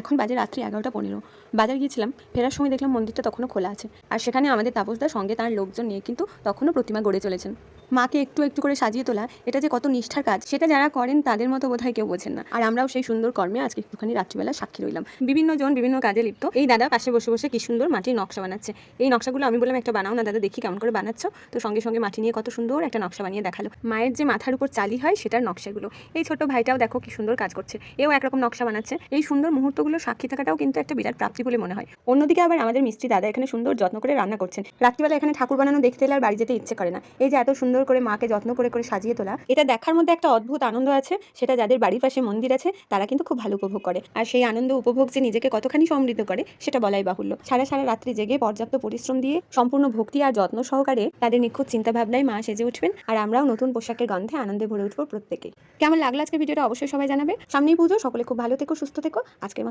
এখন বাজে রাত্রি 11টা 15। বাজার গিয়েছিলাম, ফেরার সময় দেখলাম মন্দিরটা তখনও খোলা আছে। আর সেখানে আমাদের তাপসদার সঙ্গে তার লোকজন নিয়ে কিন্তু তখনও প্রতিমা গড়ে চলেছেন। মাকে একটু একটু করে সাজিয়ে তোলা, এটা যে কত নিষ্ঠার কাজ সেটা যারা করেন তাদের মতো বোধহয় কেউ বোঝেন না। আর আমরাও সেই সুন্দর কর্মে আজকে একটুখানি রাত্রিবেলা সাক্ষী রইলাম। বিভিন্ন জন বিভিন্ন কাজে লিপ্ত। এই দাদা পাশে বসে বসে কি সুন্দর মাটির নকশা বানাচ্ছে। এই নকশাগুলো আমি বললাম একটা বানাও না দাদা, দেখি কেমন করে বানাচ্ছ। তো সঙ্গে সঙ্গে মাটি নিয়ে কত সুন্দর একটা নকশা বানিয়ে দেখালো। মায়ের যে মাথার উপর চালি হয় সেটার নকশাগুলো। এই ছোট ভাইটাও দেখো কি সুন্দর কাজ করছে, এও একরকম নকশা বানাচ্ছে। এই সুন্দর মুহূর্তগুলো সাক্ষী থাকাটাও কিন্তু একটা বিরাট প্রাপ্তি বলে মনে হয়। অন্যদিকে আবার আমাদের মিস্ত্রি দাদা এখানে সুন্দর যত্ন করে রান্না করছেন। রাত্রিবেলা এখানে ঠাকুর বানানো দেখতে এলে আর বাড়ি যেতে ইচ্ছে করে না। এই যে এত সুন্দর করে মাকে যত্ন করে করে সাজিয়ে তোলা, এটা দেখার মধ্যে একটা অদ্ভুত আনন্দ আছে। সেটা যাদের বাড়ির পাশে মন্দির আছে তারা কিন্তু খুব ভালো উপভোগ করে। আর সেই আনন্দ উপভোগ যে নিজেকে কতখানি সমৃদ্ধ করে সেটা বলাই বাহুল্য। সারা সারা রাত্রি জেগে পর্যাপ্ত পরিশ্রম দিয়ে সম্পূর্ণ ভক্তি আর যত্ন সহকারে তাদের নিখুঁত চিন্তা ভাবনায় মা সেজে উঠবেন। আর আমরাও নতুন পোশাকের গন্ধে আনন্দে ভরে উঠবো প্রত্যেকে। কেমন লাগলো আজকের ভিডিওটা অবশ্যই সবাই জানাবে। সামনেই পুজো, সকলে খুব ভালো থেকো, সুস্থ থেকো। আজকের